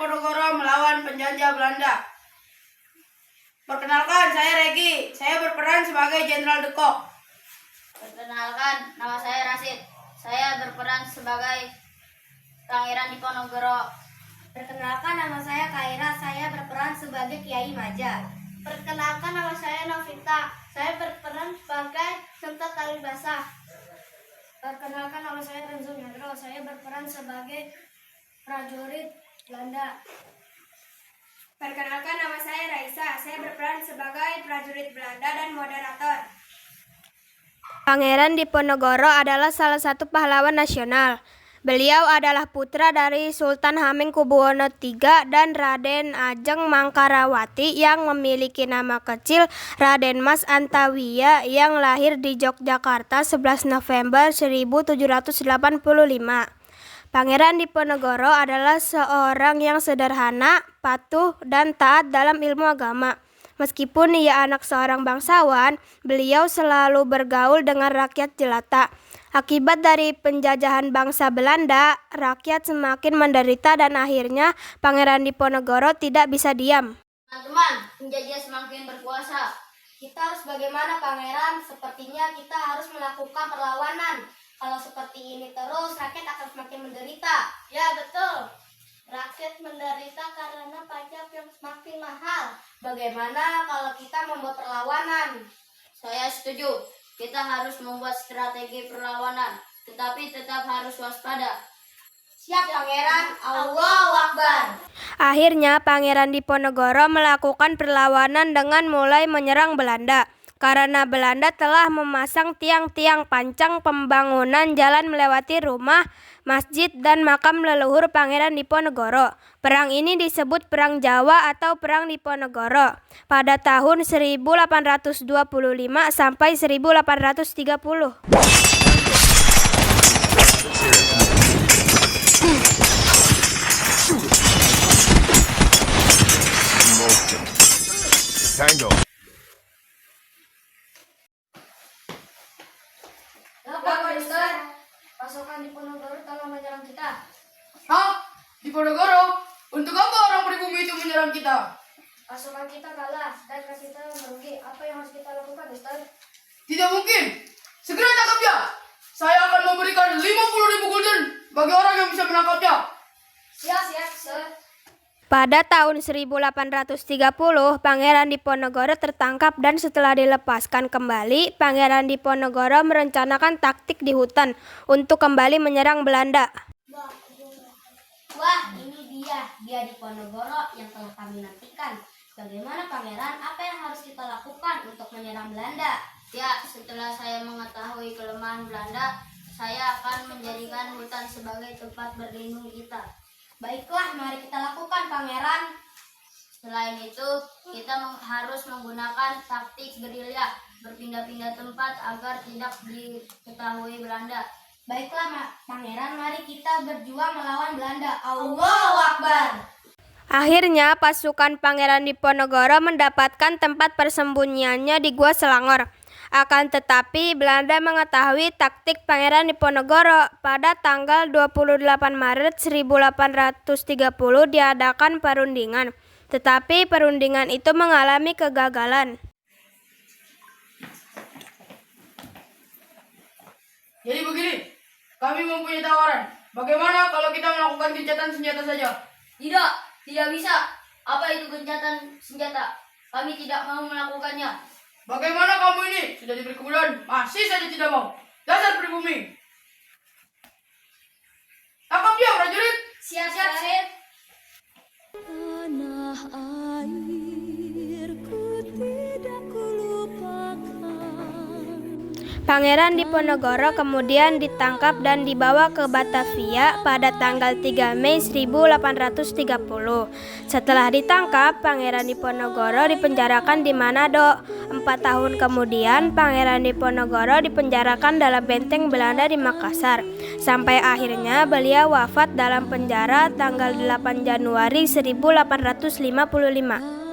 Diponegoro melawan penjajah Belanda. Perkenalkan, saya Regi. Saya berperan sebagai Jenderal De Kock. Perkenalkan, nama saya Rasid. Saya berperan sebagai Pangeran Diponegoro. Perkenalkan, nama saya Kaira. Saya berperan sebagai Kiai Maja. Perkenalkan, nama saya Novita. Saya berperan sebagai Senta Kalibasa. Perkenalkan, nama saya Renzo Nyadro. Saya berperan sebagai prajurit Belanda. Perkenalkan, nama saya Raisa. Saya berperan sebagai prajurit Belanda dan moderator. Pangeran Diponegoro adalah salah satu pahlawan nasional. Beliau adalah putra dari Sultan Hamengkubuwono III dan Raden Ajeng Mangkarawati yang memiliki nama kecil Raden Mas Antawiya yang lahir di Yogyakarta 11 November 1785. Pangeran Diponegoro adalah seorang yang sederhana, patuh, dan taat dalam ilmu agama. Meskipun ia anak seorang bangsawan, beliau selalu bergaul dengan rakyat jelata. Akibat dari penjajahan bangsa Belanda, rakyat semakin menderita dan akhirnya Pangeran Diponegoro tidak bisa diam. Teman-teman, penjajah semakin berkuasa. Kita harus bagaimana, Pangeran? Sepertinya kita harus melakukan perlawanan. Kalau seperti ini terus, rakyat akan semakin menderita. Ya, betul. Rakyat menderita karena pajak yang semakin mahal. Bagaimana kalau kita membuat perlawanan? Saya setuju. Kita harus membuat strategi perlawanan, tetapi tetap harus waspada. Siap, Pangeran. Allahu Akbar. Akhirnya Pangeran Diponegoro melakukan perlawanan dengan mulai menyerang Belanda. Karena Belanda telah memasang tiang-tiang pancang pembangunan jalan melewati rumah, masjid, dan makam leluhur Pangeran Diponegoro. Perang ini disebut Perang Jawa atau Perang Diponegoro pada tahun 1825 sampai 1830. Tango. Kenapa, Mister? Pasukan Diponegoro telah menyerang kita. Hah? Diponegoro? Untuk apa orang pribumi itu menyerang kita? Pasukan kita kalah dan kita merugi. Apa yang harus kita lakukan, Mister? Tidak mungkin. Segera tangkap dia. Saya akan memberikan 50.000 gulden bagi orang yang bisa menangkapnya. Siap, Sir. Pada tahun 1830, Pangeran Diponegoro tertangkap dan setelah dilepaskan kembali, Pangeran Diponegoro merencanakan taktik di hutan untuk kembali menyerang Belanda. Wah, ini dia Diponegoro yang telah kami nantikan. Bagaimana, Pangeran? Apa yang harus kita lakukan untuk menyerang Belanda? Ya, setelah saya mengetahui kelemahan Belanda, saya akan menjadikan hutan sebagai tempat berlindung kita. Baiklah, mari kita lakukan, Pangeran. Selain itu, kita harus menggunakan taktik gerilya, berpindah-pindah tempat agar tidak diketahui Belanda. Baiklah, Pangeran, mari kita berjuang melawan Belanda. Allahu Akbar. Akhirnya pasukan Pangeran Diponegoro mendapatkan tempat persembunyiannya di Gua Selangor. Akan tetapi Belanda mengetahui taktik Pangeran Diponegoro. Pada tanggal 28 Maret 1830 diadakan perundingan. Tetapi perundingan itu mengalami kegagalan. Jadi begini, kami mempunyai tawaran. Bagaimana kalau kita melakukan gencatan senjata saja? Tidak bisa. Apa itu gencatan senjata? Kami tidak mau melakukannya. Bagaimana kamu ini? Sudah diberi kemudahan, masih saja tidak mau. Dasar pribumi. Tangkap dia, prajurit. Siap, Sir. Tanah airku tidak kulupakan. Pangeran Diponegoro kemudian ditangkap dan dibawa ke Batavia pada tanggal 3 Mei 1830. Setelah ditangkap, Pangeran Diponegoro dipenjarakan di Manado. 4 tahun kemudian, Pangeran Diponegoro dipenjarakan dalam benteng Belanda di Makassar. Sampai akhirnya beliau wafat dalam penjara tanggal 8 Januari 1855.